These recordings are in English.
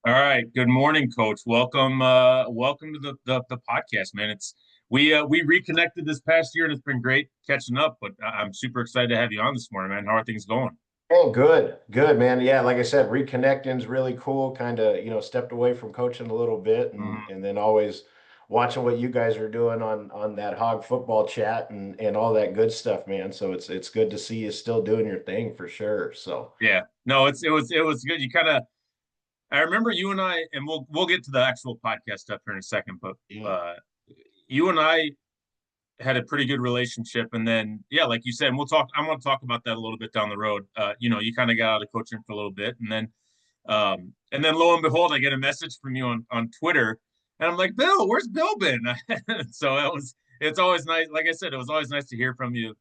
All right. Good morning, Coach. Welcome to the podcast, man. We reconnected this past year, and it's been great catching up. But I'm super excited to have you on this morning, man. How are things going? Oh, good, good, man. Yeah, like I said, reconnecting's really cool. Kind of, stepped away from coaching a little bit, and Mhm. and then always watching what you guys are doing on that hog football chat and all that good stuff, man. So it's good to see you still doing your thing for sure. So Yeah. No, it was good. You kind of I remember you and I, and we'll get to the actual podcast stuff here in a second. But yeah, uh, you and I had a pretty good relationship, and then yeah, like you said, and we'll talk. I'm going to talk about that a little bit down the road. You kind of got out of coaching for a little bit, and then lo and behold, I get a message from you on Twitter, and I'm like, Bill, where's Bill been? So it's always nice. Like I said, it was always nice to hear from you.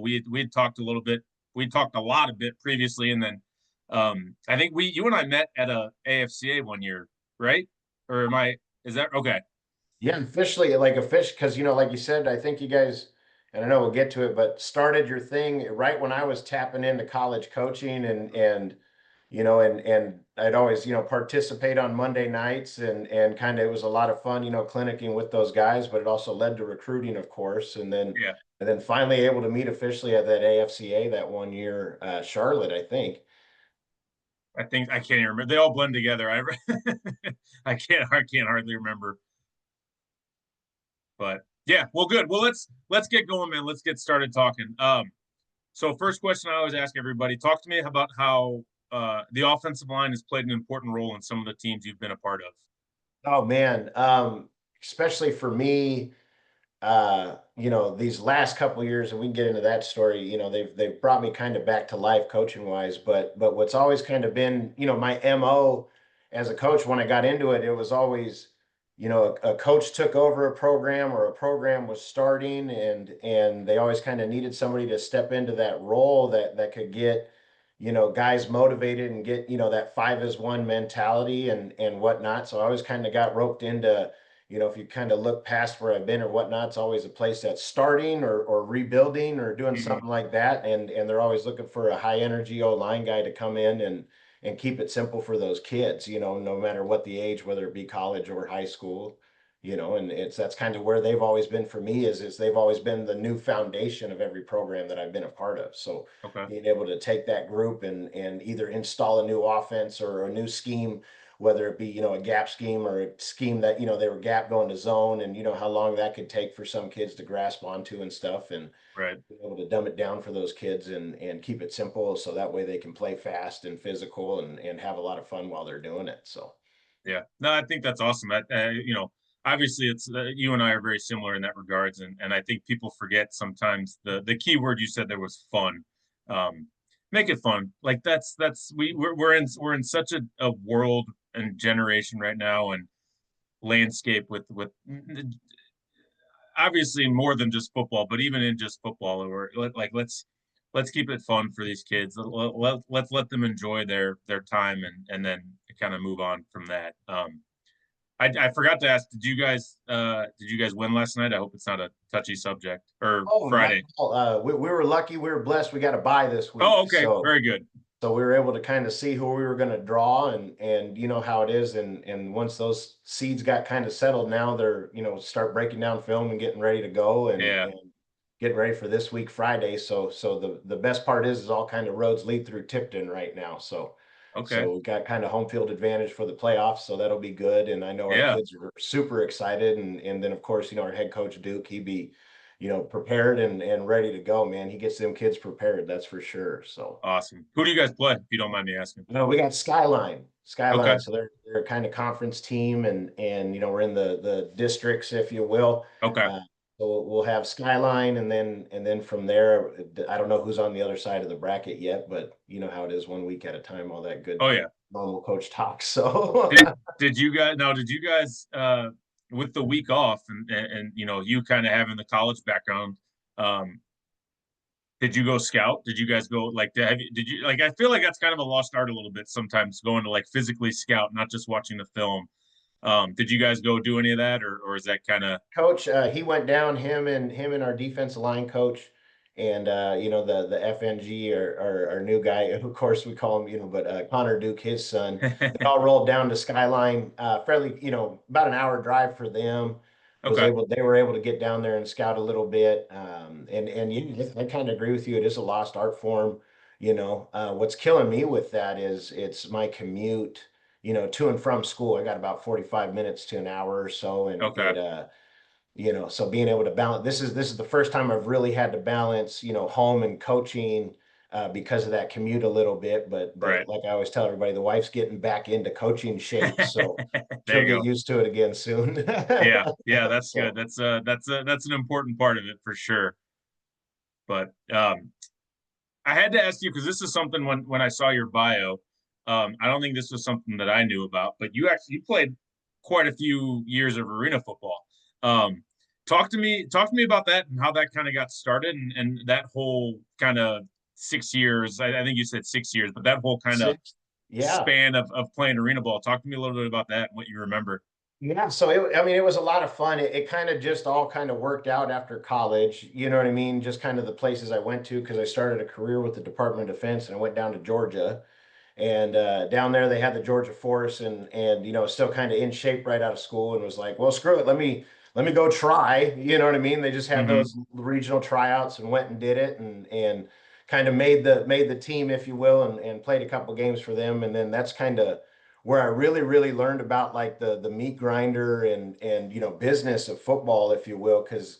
We had talked a little bit. We talked a lot a bit previously, and then I think you and I met at a AFCA one year, right? Or am I? Is that okay? yeah, officially like a fish because like you said, I think you guys, and I know we'll get to it, but started your thing right when I was tapping into college coaching and I'd always, participate on Monday nights and kind of it was a lot of fun, clinicking with those guys, but it also led to recruiting, of course, Yeah. and then finally able to meet officially at that AFCA that one year, Charlotte, I think. I think I can't even remember. They all blend together. I can't hardly remember. But yeah, well, good. Well, let's get going, man. Let's get started talking. So first question I always ask everybody: talk to me about how the offensive line has played an important role in some of the teams you've been a part of. Oh man, especially for me, these last couple of years, and we can get into that story, they've brought me kind of back to life coaching wise, but what's always kind of been, my MO as a coach when I got into it, it was always, a coach took over a program or a program was starting and they always kind of needed somebody to step into that role that could get, guys motivated and get, that five as one mentality and whatnot. So I always kind of got roped into if you kind of look past where I've been or whatnot, it's always a place that's starting or rebuilding or doing Mhm. something like that. And they're always looking for a high energy O line guy to come in and keep it simple for those kids, no matter what the age, whether it be college or high school, and that's kind of where they've always been for me is they've always been the new foundation of every program that I've been a part of. So Okay. being able to take that group and either install a new offense or a new scheme, whether it be a gap scheme or a scheme that they were gap going to zone, and how long that could take for some kids to grasp onto and stuff, and Right. be able to dumb it down for those kids and keep it simple so that way they can play fast and physical and have a lot of fun while they're doing it. So Yeah. No, I think that's awesome. Obviously, it's you and I are very similar in that regards, and I think people forget sometimes the key word you said there was fun. Um, Make it fun. Like we're in such a world and generation right now and landscape with obviously more than just football, but even in just football, or like let's keep it fun for these kids. Let's let them enjoy their time and then kind of move on from that. I forgot to ask, did you guys win last night? I hope it's not a touchy subject or oh, not at Friday. all. We were lucky, we were blessed, we got a bye this Oh, week, okay, very good. so we were able to kind of see who we were going to draw, and you know how it is, and once those seeds got kind of settled, now they're start breaking down film and getting ready to go Yeah. and getting ready for this week Friday. So the best part is all kind of roads lead through Tipton right now. So Okay. so we got kind of home field advantage for the playoffs, so that'll be good. And I know our Yeah. kids are super excited, and then of course our head coach Duke, he be prepared and ready to go. Man, he gets them kids prepared, that's for sure. So. Awesome. Who do you guys play, if you don't mind me asking? No, we got Skyline. Okay. Skyline. So they're a kind of conference team, and we're in the districts, if you will. Okay. Uh, so we'll have Skyline, and then from there, I don't know who's on the other side of the bracket yet, but you know how it is, one week at a time. All that good Oh yeah. normal coach talk. So Did you guys with the week off and you kind of having the college background, um did you go scout? Did you guys go like did you like I feel like that's kind of a lost art a little bit sometimes going to like physically scout, not just watching the film. Did you guys go do any of that or is that kind of coach, he went down, him and our defensive line coach, and the FNG or our new guy, of course we call him, but Connor Duke, his son, they all rolled down to Skyline, fairly, about an hour drive for them. Okay. They were able to get down there and scout a little bit. I kind of agree with you. It is a lost art form. What's killing me with that is it's my commute, to and from school. I got about 45 minutes to an hour or so, and Okay. so being able to balance, this is the first time I've really had to balance, home and coaching, because of that commute a little bit. But Right. like I always tell everybody, the wife's getting back into coaching shape, so There she'll you get go. used to it again soon. Yeah. Yeah. That's good. So That's an important part of it for sure. But I had to ask you because this is something when I saw your bio, I don't think this was something that I knew about, but you played quite a few years of arena football. Um, talk to me about that and how that kind of got started and that whole kind of 6 years. I think you said 6 years, but that whole kind of six, yeah. span of playing arena ball. Talk to me a little bit about that and what you remember. Yeah, so I mean, it was a lot of fun. It kind of just all kind of worked out after college. You know what I mean? Just kind of the places I went to because I started a career with the Department of Defense and I went down to Georgia. And down there they had the Georgia Force, and still kind of in shape right out of school, and was like, well, screw it, let me go try. You know what I mean? They just had Hmm. those regional tryouts and went and did it, and kind of made the team, if you will, and played a couple games for them. And then that's kind of where I really learned about like the meat grinder and business of football, if you will, because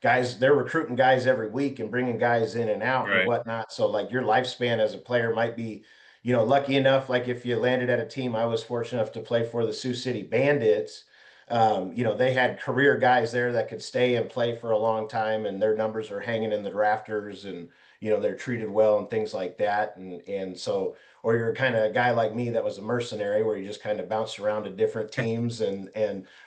guys, they're recruiting guys every week and bringing guys in and out and Right. whatnot. So like your lifespan as a player might be, lucky enough, like if you landed at a team, I was fortunate enough to play for the Sioux City Bandits. They had career guys there that could stay and play for a long time, and their numbers are hanging in the drafters, and they're treated well and things like that. And so, or you're kind of a guy like me that was a mercenary, where you just kind of bounced around to different teams, and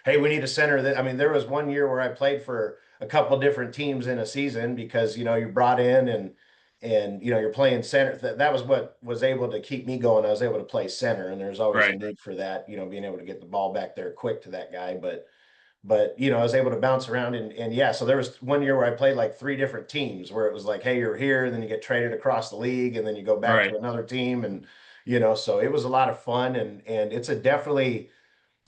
hey, we need a center. That I mean, there was one year where I played for a couple different teams in a season because you're brought in and you're playing center. That was what was able to keep me going. I was able to play center, and there's always a Right. need for that, being able to get the ball back there quick to that guy. But I was able to bounce around, and yeah, so there was one year where I played like three different teams, where it was like, hey, you're here, and then you get traded across the league, and then you go back Right. to another team, and so it was a lot of fun, and it's a definitely,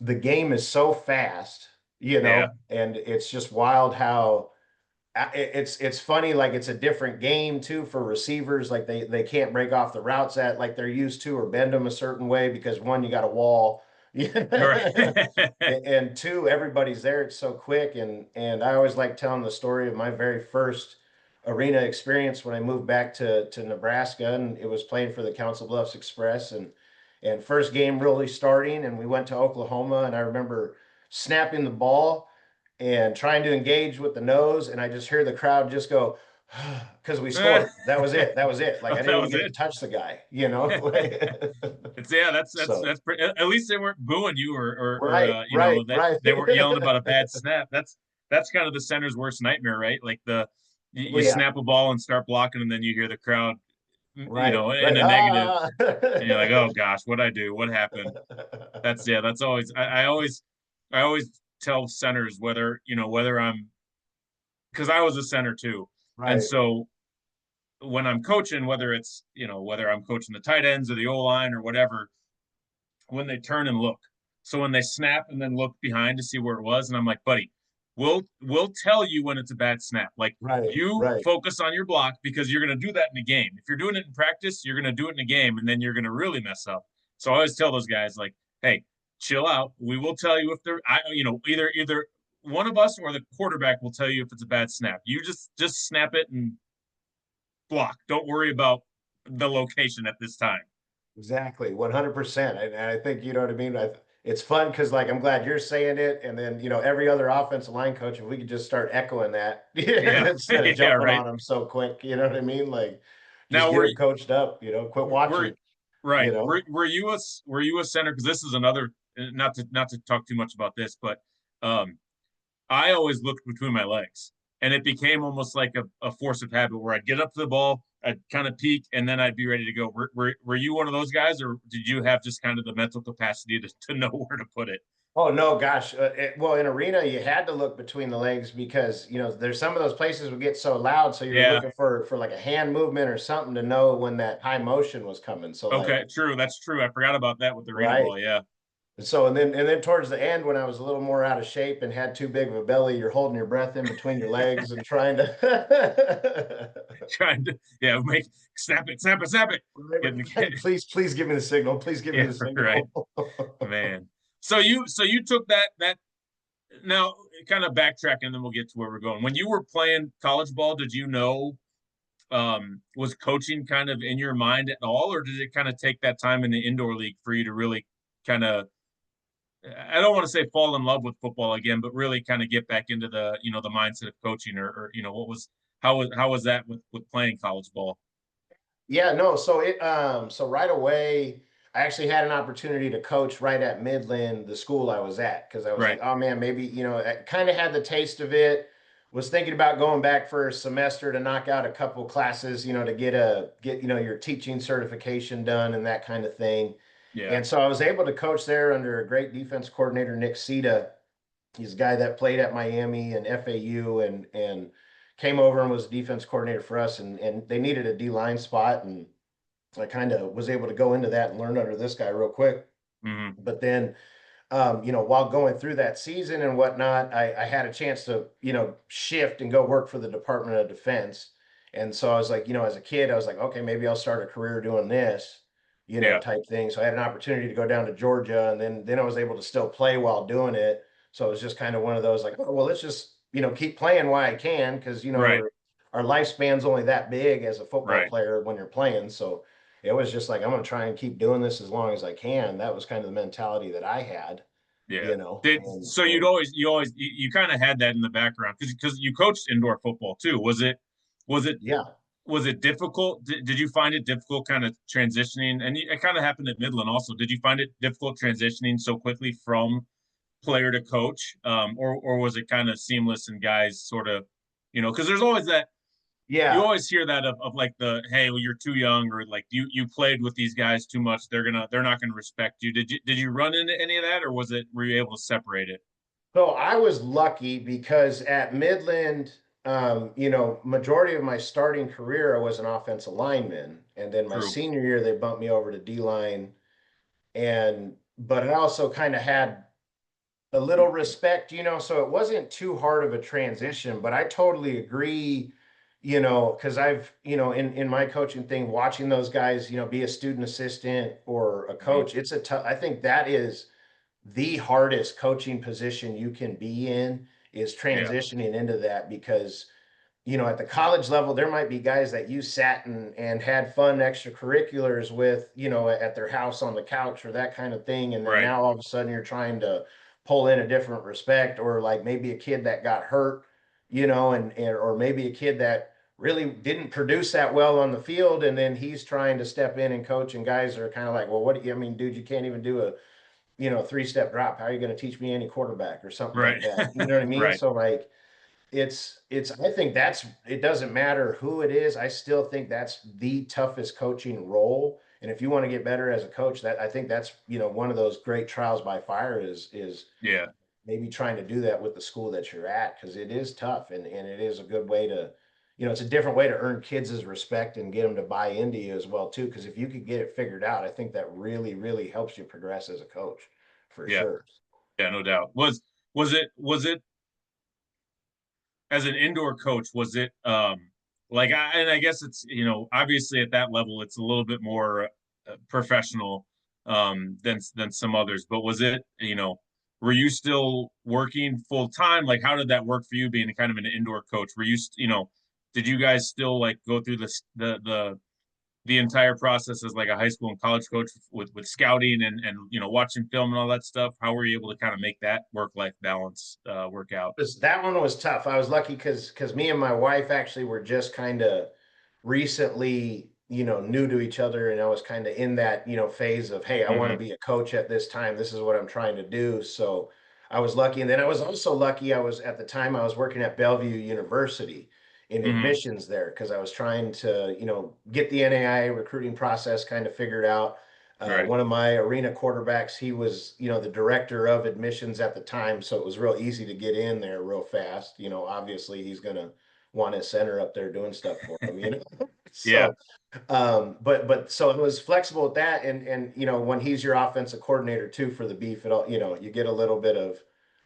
the game is so fast, Yeah. and it's just wild how it's funny, like it's a different game too for receivers. Like they can't break off the routes that like they're used to, or bend them a certain way, because one, you got a wall. Right. And two, everybody's there. It's so quick. And I always like telling the story of my very first arena experience when I moved back to Nebraska, and it was playing for the Council Bluffs Express, and first game really starting, and we went to Oklahoma, and I remember snapping the ball and trying to engage with the nose, and I just hear the crowd just go, because we scored. That was it. That was it. Like Oh, I that didn't even was get to it. touch the guy. It's yeah, So at least they weren't booing you or right, right, that right. they weren't yelling about a bad snap. That's kind of the center's worst nightmare, right? Like you Well, yeah, snap a ball and start blocking, and then you hear the crowd, right, in right. a negative, Ah. and you're like, oh gosh, what I do? What happened? That's yeah, that's always I always tell centers whether I'm because I was a center too, and Right, so when I'm coaching, whether I'm coaching the tight ends or the O line or whatever, when they turn and look. So when they snap and then look behind to see where it was, and I'm like, buddy, we'll tell you when it's a bad snap. Like right, you right. focus on your block because you're gonna do that in a game. If you're doing it in practice, you're gonna do it in a game, and then you're gonna really mess up. So I always tell those guys like, hey, chill out. We will tell you if they're either one of us or the quarterback will tell you if it's a bad snap. You just snap it and block. Don't worry about the location at this time. Exactly, 100%. And I think you know what I mean. It's fun because, like, I'm glad you're saying it, and then every other offensive line coach, if we could just start echoing that Yeah, instead of yeah, jumping right. on them so quick. You know what I mean? Like, just Now get them coached up. Quit we're watching. right. You know, Were you a center? Because this is another not to talk too much about this, but um, I always looked between my legs, and it became almost like a force of habit where I'd get up to the ball, I'd kind of peek, and then I'd be ready to go. Were you one of those guys, or did you have just kind of the mental capacity to know where to put it? Oh no, gosh. Well, in arena, you had to look between the legs because there's some of those places would get so loud, so you're Yeah. looking for like a hand movement or something to know when that high motion was coming. So Okay. like, True. That's true. I forgot about that with arena right. ball. Yeah. So and then towards the end, when I was a little more out of shape and had too big of a belly, you're holding your breath in between your legs and trying to. Trying to, yeah, make, snap it, snap it, snap it. Getting, Please give me the signal. Please give me yeah, the right, signal. man. So you took that now, kind of backtrack and then we'll get to where we're going. When you were playing college ball, did you know, was coaching kind of in your mind at all, or did it kind of take that time in the indoor league for you to really kind of, I don't want to say fall in love with football again, but really kind of get back into the mindset of coaching, or what was, how was that with playing college ball? Yeah, no. So right away, I actually had an opportunity to coach right at Midland, the school I was at, because I was like, Right. oh man, maybe, I kind of had the taste of it. Was thinking about going back for a semester to knock out a couple classes, to get your teaching certification done and that kind of thing. Yeah. And so I was able to coach there under a great defense coordinator, Nick Sita. He's a guy that played at Miami and FAU and came over and was a defense coordinator for us. And they needed a D line spot. And I kind of was able to go into that and learn under this guy real quick. Hmm. But then while going through that season and whatnot, I had a chance to, shift and go work for the Department of Defense. And so I was like, as a kid, I was like, okay, maybe I'll start a career doing this, Yeah. type thing. So I had an opportunity to go down to Georgia, and then I was able to still play while doing it. So it was just kind of one of those like, oh, well, let's just, keep playing while I can, because, Right. our lifespan's only that big as a football Right. player when you're playing. So it was just like, I'm going to try and keep doing this as long as I can. That was kind of the mentality that I had, Yeah. you know, Did and, so and you kind of had that in the background because you coached indoor football too. Was it yeah, was it difficult? Did you find it difficult kind of transitioning? And it kind of happened at Midland also. Did you find it difficult transitioning so quickly from player to coach, or was it kind of seamless and guys sort of, because there's always that, you yeah. always hear that of like the, hey, well, you're too young, or like you played with these guys too much, they're not gonna respect you. Did you run into any of that, or were you able to separate it? So I was lucky because at Midland, majority of my starting career, I was an offensive lineman. And then my True. senior year, they bumped me over to D line. But I also kind of had a little respect, so it wasn't too hard of a transition. But I totally agree, because I've, in my coaching thing, watching those guys, be a student assistant or a Hmm. coach, it's a tough, I think that is the hardest coaching position you can be in is Yeah. transitioning into that because at the college level, there might be guys that you sat and had fun extracurriculars with, at their house on the couch or that kind of thing. And then Right. now all of a sudden you're trying to pull in a different respect, or like maybe a kid that got hurt, or maybe a kid that really didn't produce that well on the field. And then he's trying to step in and coach. And guys are kind of like, well, what do you, I mean, dude, you can't even do a, three-step drop. How are you going to teach me any quarterback or something like Right. that? You know what I mean? Right. So like, I think it doesn't matter who it is. I still think that's the toughest coaching role. And if you want to get better as a coach, that I think that's, one of those great trials by fire is Yeah. maybe trying to do that with the school that you're at, because it is tough, and it is a good way to, it's a different way to earn kids' respect and get them to buy into you as well too. Because if you could get it figured out, I think that really, really helps you progress as a coach for Yeah. sure. Yeah. No doubt. Was it as an indoor coach, was it, like, and I guess it's, obviously at that level it's a little bit more professional, than some others, but was it, were you still working full time? Like, how did that work for you being kind of an indoor coach? Were you, did you guys still like go through the entire process as like a high school and college coach with scouting and watching film and all that stuff? How were you able to kind of make that work life balance work out? That one was tough. I was lucky because me and my wife actually were just kind of recently, new to each other, and I was kind of in that, phase of, hey, I want to Hmm. be a coach at this time. This is what I'm trying to do. So I was lucky. And then I was also lucky. I was at the time I was working at Bellevue University in Hmm. admissions there because I was trying to, get the NAIA recruiting process kind of figured out. Right. One of my arena quarterbacks, he was, the director of admissions at the time, so it was real easy to get in there real fast. Obviously he's gonna want his center up there doing stuff for him. Yeah. So but so it was flexible with that, and when he's your offensive coordinator too for the beef, it all you get a little bit of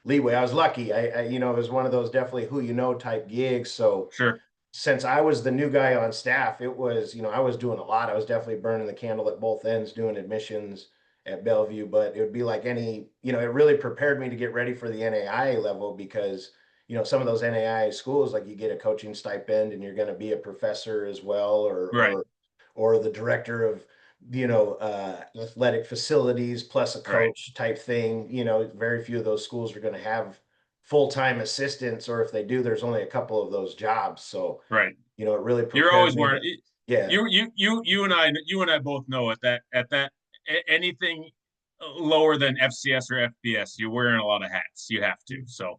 leeway. I was lucky. It was one of those definitely who type gigs. So Sure. since I was the new guy on staff, it was, I was doing a lot. I was definitely burning the candle at both ends, doing admissions at Bellevue, but it would be like it really prepared me to get ready for the NAIA level because, some of those NAIA schools, like you get a coaching stipend and you're going to be a professor as well, Right. or the director of, athletic facilities plus a Right. coach type thing. Very few of those schools are going to have full-time assistants, or if they do, there's only a couple of those jobs. So, Right. it really You're prepared always me wearing to, yeah, you and I both know at that anything lower than FCS or FBS, you're wearing a lot of hats. You have to. So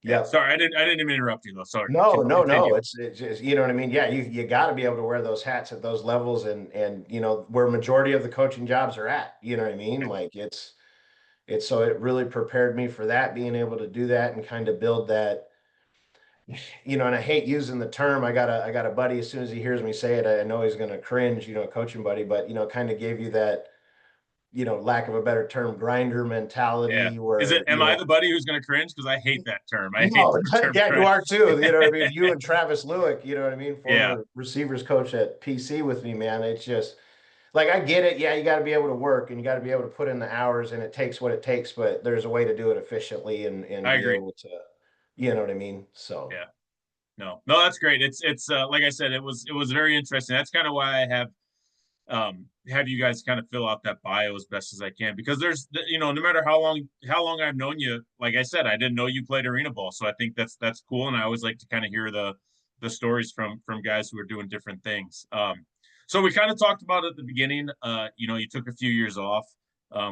yeah. yep. Sorry, I didn't even interrupt you though. Sorry. No, no, no. Continue. It's just, you know what I mean? Yeah, you got to be able to wear those hats at those levels, and where majority of the coaching jobs are at, you know what I mean? Right. Like it's so it really prepared me for that, being able to do that and kind of build that. And I hate using the term. I got a buddy, as soon as he hears me say it, I know he's going to cringe, a coaching buddy, but kind of gave you that, lack of a better term, grinder Yeah. mentality Is it? where, Am I the buddy who's going to cringe? Because I hate that term. I hate no, the term yeah, you cringe. are too. You know what I mean? You and Travis Lewick, you know what I mean? Yeah. Former receivers coach at PC with me, man. It's just like, I get it. Yeah, you got to be able to work and you got to be able to put in the hours, and it takes what it takes, but there's a way to do it efficiently and I be agree. able to, you know what I mean? So, Yeah. No. No, that's great. It's like I said, it was very interesting. That's kind of why I have you guys kind of fill out that bio as best as I can, because no matter how long I've known you, like I said, I didn't know you played arena ball, so I think that's cool, and I always like to kind of hear the stories from guys who are doing different things. So we kind of talked about it at the beginning. You took a few years off.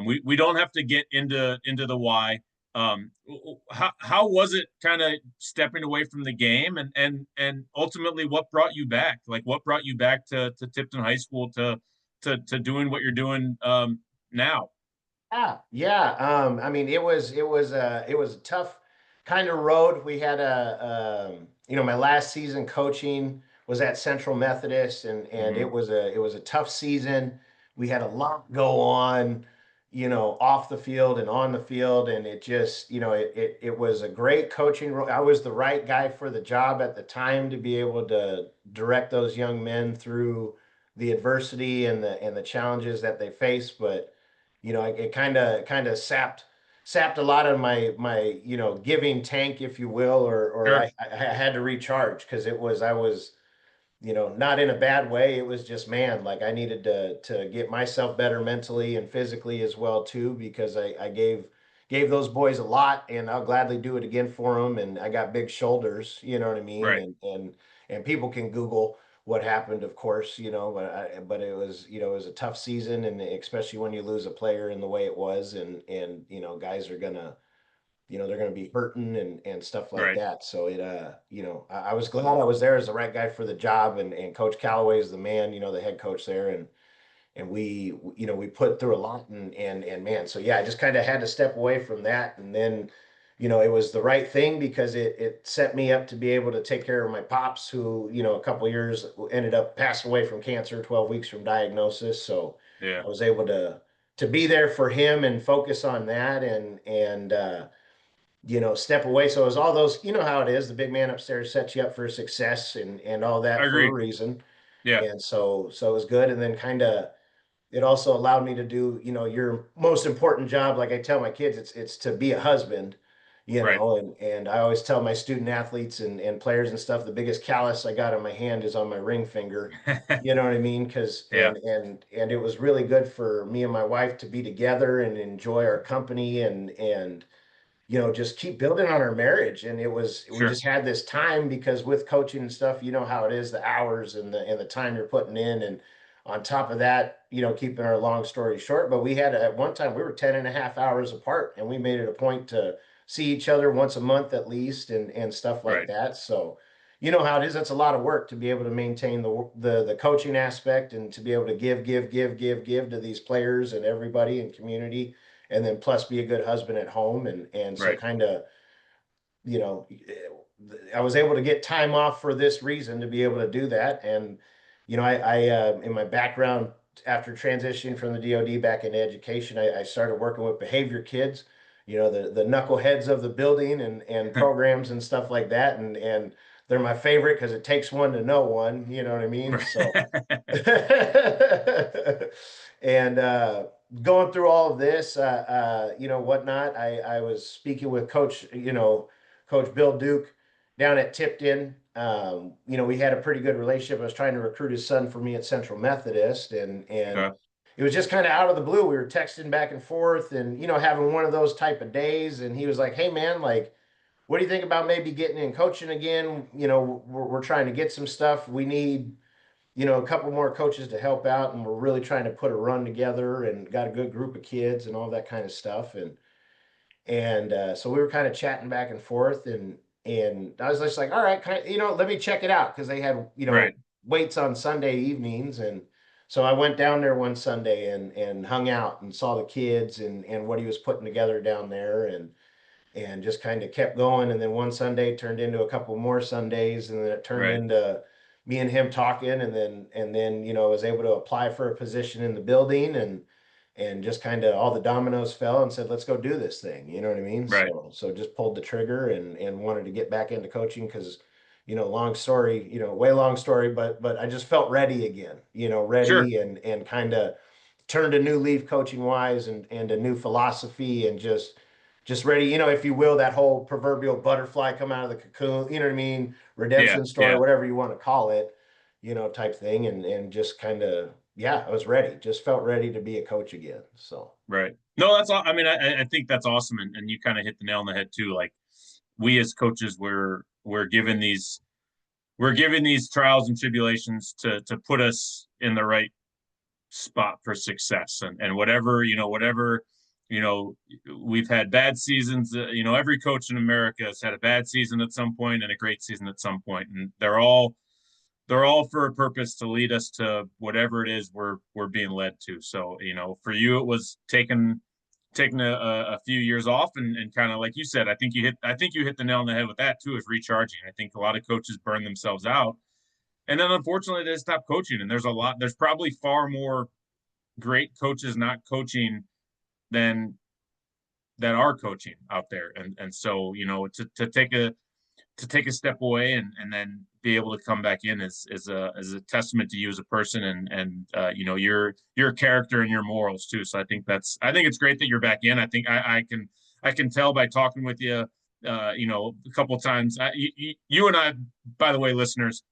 We don't have to get into the why. How was it kind of stepping away from the game, and ultimately what brought you back? Like what brought you back to Tipton High School to doing what you're doing now? yeah. I mean, it was a tough kind of road. We had my last season coaching was at Central Methodist, and Hmm. it was a tough season. We had a lot go on, off the field and on the field, and it just, it was a great coaching role. I was the right guy for the job at the time to be able to direct those young men through the adversity and the challenges that they face, but it kind of sapped a lot of my giving tank, if you will, or Sure. I had to recharge because I was not in a bad way. It was just, man, like I needed to get myself better mentally and physically as well too, because I gave those boys a lot, and I'll gladly do it again for them. And I got big shoulders, you know what I mean? Right. And people can Google what happened, of course, but it was a tough season, and especially when you lose a player in the way it was, and guys are gonna they're going to be hurting and stuff like Right. that. So I was glad I was there as the right guy for the job, and Coach Callaway is the man, the head coach there, and we put through a lot, and man, so yeah, I just kind of had to step away from that, and then it was the right thing because it set me up to be able to take care of my pops, who a couple years ended up passing away from cancer, 12 weeks from diagnosis. So Yeah. I was able to be there for him and focus on that, and step away. So it was all those, how it is. The big man upstairs sets you up for success and all I that for a agree. reason. Yeah. And so it was good. And then kind of it also allowed me to do, your most important job. Like I tell my kids, it's to be a husband, Right. and I always tell my student athletes and players and stuff, the biggest callus I got on my hand is on my ring finger. You know what I mean? Because Yeah. and it was really good for me and my wife to be together and enjoy our company, and just keep building on our marriage. And we Sure. just had this time, because with coaching and stuff, you know how it is, the hours and the time you're putting in. And on top of that, keeping our long story short, but we had, at one time, we were 10 and a half hours apart, and we made it a point to see each other once a month at least, and stuff like Right. that. So you know how it is. It's a lot of work to be able to maintain the coaching aspect and to be able to give to these players and everybody and community, and then plus be a good husband at home. And so Right. kind of, you know, I was able to get time off for this reason to be able to do that. And, you know, in my background after transitioning from the DoD back into education, I started working with behavior kids, you know, the knuckleheads of the building and programs and stuff like that. And they're my favorite because it takes one to know one, you know what I mean? So, and going through all of this, you know, whatnot, I was speaking with Coach, you know, Coach Bill Duke down at Tipton. You know, we had a pretty good relationship. I was trying to recruit his son for me at Central Methodist, and Okay. it was just kind of out of the blue. We were texting back and forth, and you know, having one of those type of days. And he was like, "Hey, man, like, what do you think about maybe getting in coaching again? You know, we're trying to get some stuff. We need, you know, a couple more coaches to help out, and we're really trying to put a run together and got a good group of kids and all that kind of stuff." And so we were kind of chatting back and forth, and I was just like, all right, you know, let me check it out because they had, you know, Right. weights on Sunday evenings. And so I went down there one Sunday and hung out and saw the kids and what he was putting together down there, and just kind of kept going. And then one Sunday turned into a couple more Sundays, and then it turned Right. into me and him talking. And then you know, I was able to apply for a position in the building, and just kind of all the dominoes fell and said, let's go do this thing. You know what I mean? Right. So just pulled the trigger and wanted to get back into coaching because, you know, long story, you know, way long story, but I just felt ready again, you know, Sure. ready and kind of turned a new leaf coaching wise and a new philosophy and just ready, you know, if you will, that whole proverbial butterfly come out of the cocoon, you know what I mean? Yeah. Redemption story, Yeah. whatever you want to call it, you know, type thing. And just kind of, yeah, I was ready. Just felt ready to be a coach again. So Right. No, that's all. I mean, I think that's awesome, and you kind of hit the nail on the head too. Like we as coaches, we're given these trials and tribulations to put us in the right spot for success, and whatever whatever you know we've had bad seasons. Every coach in America has had a bad season at some point and a great season at some point, and they're all for a purpose to lead us to whatever it is we're being led to. So, for you, it was taking a few years off and kind of like you said, I think you hit the nail on the head with that too, is recharging. I think a lot of coaches burn themselves out. And then unfortunately they stop coaching. And there's probably far more great coaches not coaching than that are coaching out there. And so, to take a step away and then be able to come back in is a testament to you as a person and your character and your morals too. So I think it's great that you're back in. I think I can tell by talking with you, a couple of times. You and I, by the way, listeners,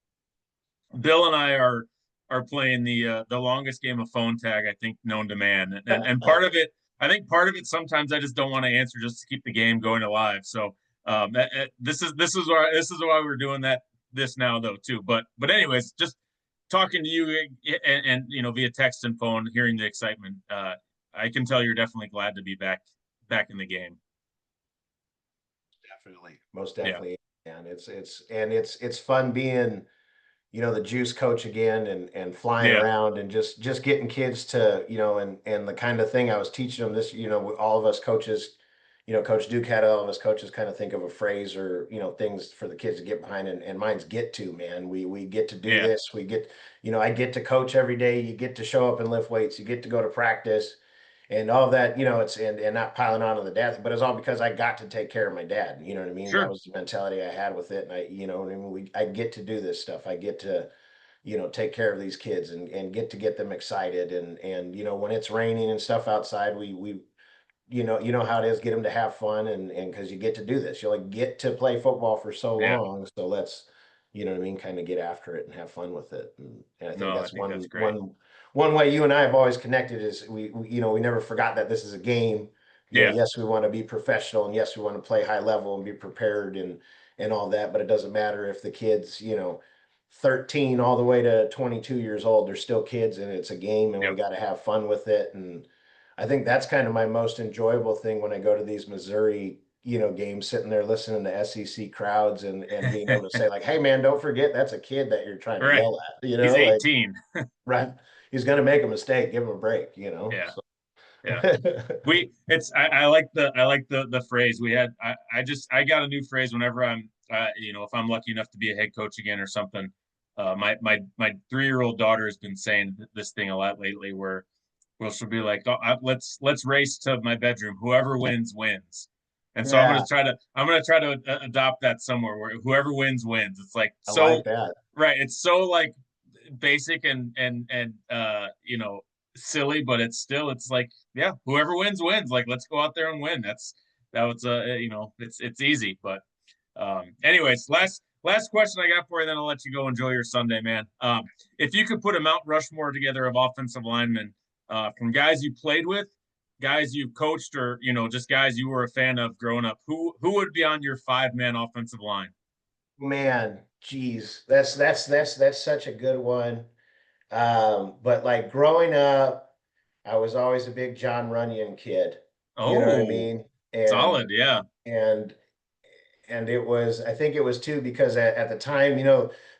Bill and I are playing the longest game of phone tag I think known to man, and part of it, I think part of it sometimes I just don't want to answer just to keep the game going alive. So this is why we're doing this now though too. But anyways, just talking to you and via text and phone, hearing the excitement, I can tell you're definitely glad to be back in the game. definitely, most Yeah, definitely. And it's fun being, you know, the juice coach again and flying yeah, around and just getting kids to, you know, and the kind of thing I was teaching them this, you know, all of us coaches, you know, Coach Duke had all of us coaches kind of think of a phrase or, you know, things for the kids to get behind, and mine's get to, man. We get to do yeah, this. We get, you know, I get to coach every day. You get to show up and lift weights. You get to go to practice and all that, you know, it's and not piling on to the dad, but it's all because I got to take care of my dad. You know what I mean? That sure, was the mentality I had with it. And you know, I mean, I get to do this stuff. I get to, you know, take care of these kids and get them excited. And, you know, when it's raining and stuff outside, we, you know how it is, get them to have fun. And because you get to do this, you like get to play football for so yeah. long. So let's, you know what I mean, kind of get after it and have fun with it. And I think No, I that's think that's one, great. one way you and I have always connected is you know, we never forgot that this is a game. You know, Yeah, yes, we want to be professional, and yes, we want to play high level and be prepared and all that, but it doesn't matter if the kids, you know, 13 all the way to 22 years old, they're still kids and it's a game and we yep, got to have fun with it. And I think that's kind of my most enjoyable thing when I go to these Missouri, games, sitting there listening to SEC crowds and being able to say like, hey man, don't forget that's a kid that you're trying to Right. yell at, He's like, 18. right. He's going to make a mistake. Give him a break, Yeah. so. Yeah. I like the phrase we had. I got a new phrase whenever I'm, if I'm lucky enough to be a head coach again or something. My 3-year-old daughter has been saying this thing a lot lately where she'll be like, oh, let's race to my bedroom. Whoever wins wins. And so Yeah, I'm gonna try to adopt that somewhere where whoever wins wins. It's like I so like that. right. It's so like basic and silly, but it's like, yeah, whoever wins wins. Like, let's go out there and win. That was it's easy. But anyways, last question I got for you, then I'll let you go enjoy your Sunday, man. If you could put a Mount Rushmore together of offensive linemen, from guys you played with, guys you coached, or just guys you were a fan of growing up, who would be on your 5-man offensive line? Man, geez, that's such a good one. But like growing up, I was always a big John Runyon kid. You know what I Oh, mean? And solid, yeah. and and it was, I think it was too, because at the time,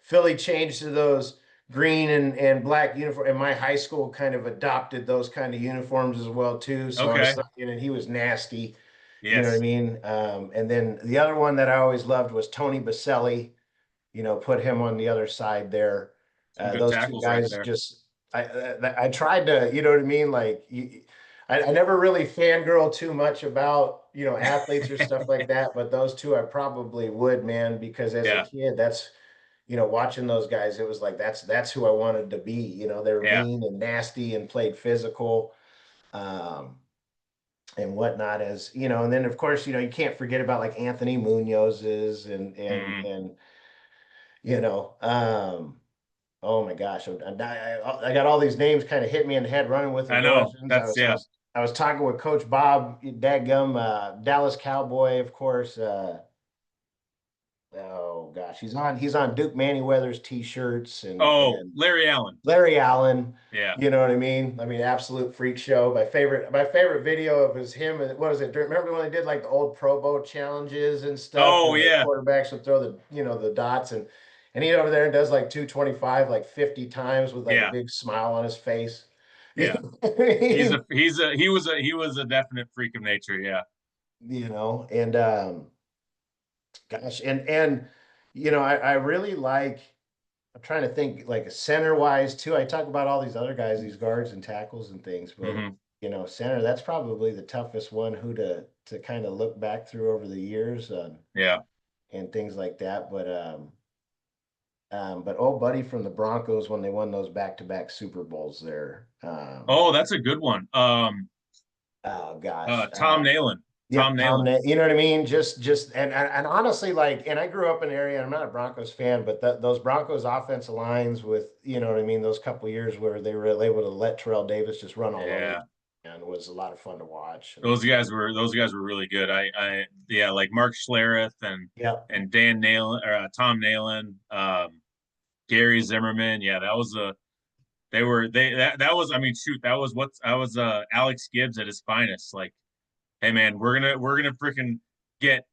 Philly changed to those green and black uniform, and my high school kind of adopted those kind of uniforms as well too. So I was Okay. thinking, and he was nasty. You know what I Yes. mean? And then the other one that I always loved was Tony Baselli. Put him on the other side there. Some good Those two tackles right guys there. just, I tried to, you know what I mean? Like, I never really fangirl too much about, athletes or stuff like that, but those two I probably would, man, because as a Yeah. kid, that's, watching those guys, it was like, that's who I wanted to be. They're Yeah. mean and nasty and played physical. Um, and whatnot, and then of course, you can't forget about like Anthony Munoz's Hmm. and you know, um, oh my gosh, I got all these names kind of hit me in the head running with I know. aggressions. I That's was I yeah. was I was talking with Coach Bob Dadgum, Dallas Cowboy, of course. Oh gosh, he's on Duke Manyweather's t-shirts Oh, and Larry Allen. Larry Allen. Yeah. You know what I mean? I mean, absolute freak show. My favorite video of was him. What was it? Remember when they did like the old Pro Bowl challenges and stuff, Oh where the yeah. quarterbacks would throw the dots, and he over there does like 225 like 50 times with like a Yeah. big smile on his face. You Yeah. know what I mean? He was a definite freak of nature. Yeah. And gosh, and I really like. I'm trying to think like center wise too. I talk about all these other guys, these guards and tackles and things, but Hmm. center, that's probably the toughest one who to kind of look back through over the years, Yeah. and things like that. But old buddy from the Broncos when they won those back-to-back Super Bowls there. Oh, that's a good one. Oh gosh. Tom Nalen. Tom Yep, Tom, Nalen. you know what I mean? Just and honestly, like, and I grew up in an area, I'm not a Broncos fan, but those Broncos offensive lines with, you know what I mean, those couple years where they were able to let Terrell Davis just run all over them, Yeah. and it was a lot of fun to watch. And Those guys were really good. Yeah, like Mark Schlereth yeah, and Dan Nalen or Tom Nalen, Gary Zimmerman. Yeah, that was a they were they that was, I mean, shoot, that was Alex Gibbs at his finest. Like, hey man, we're gonna freaking get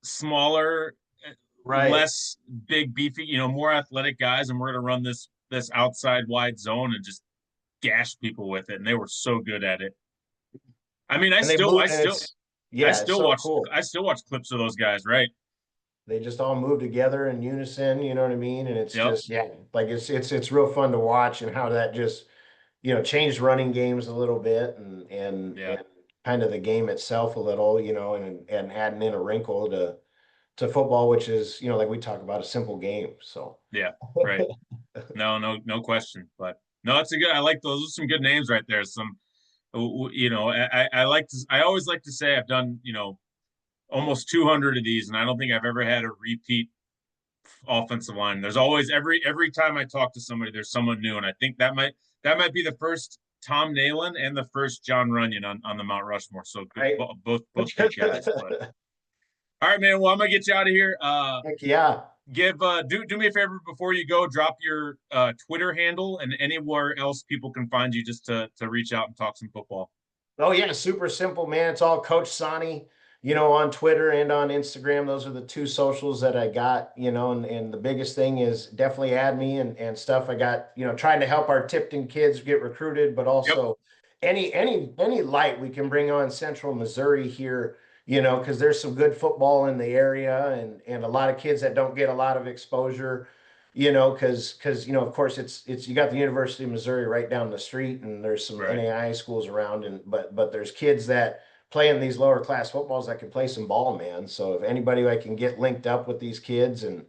smaller, right. less big beefy, more athletic guys, and we're gonna run this outside wide zone and just gash people with it. And they were so good at it. I mean, And they moved, and it's so cool. I still watch clips of those guys, right? They just all move together in unison, you know what I mean? And it's Yep. just, yeah, like it's real fun to watch, and how that just, changed running games a little bit, Yeah. and kind of the game itself a little, and adding in a wrinkle to football, which is, like we talk about, a simple game. So Yeah. Right. No question. But no, it's a good. I like those. Those are some good names right there. Some, I always like to say I've done, almost 200 of these, and I don't think I've ever had a repeat offensive line. There's always every time I talk to somebody, there's someone new, and I think that might be the first Tom Nalen and the first John Runyon on the Mount Rushmore. So good, I both good guys. But all right, man. Well, I'm gonna get you out of here. heck yeah. Do me a favor before you go. Drop your Twitter handle and anywhere else people can find you, just to reach out and talk some football. Oh yeah, super simple, man. It's all Coach Sonny. on Twitter and on Instagram. Those are the two socials that I got, and the biggest thing is definitely add me and stuff. I got, trying to help our Tipton kids get recruited, but Yep. also any light we can bring on Central Missouri here, because there's some good football in the area and a lot of kids that don't get a lot of exposure, because of course it's you got the University of Missouri right down the street and there's some Right. NAI schools around and but there's kids that playing these lower class footballs that can play some ball, man. So if anybody I can get linked up with these kids and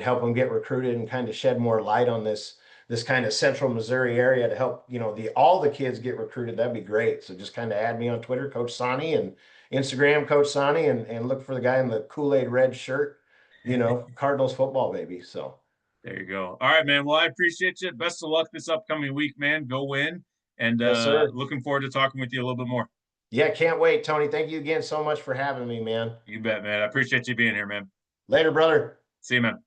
help them get recruited and kind of shed more light on this kind of Central Missouri area to help, the all the kids get recruited, that'd be great. So just kind of add me on Twitter, Coach Sonny, and Instagram, Coach Sonny, and look for the guy in the Kool-Aid red shirt, Cardinals football, baby. So There you go. All right, man. Well, I appreciate you. Best of luck this upcoming week, man. Go win. And yes, sir. looking forward to talking with you a little bit more. Yeah, can't wait, Tony. Thank you again so much for having me, man. You bet, man. I appreciate you being here, man. Later, brother. See you, man.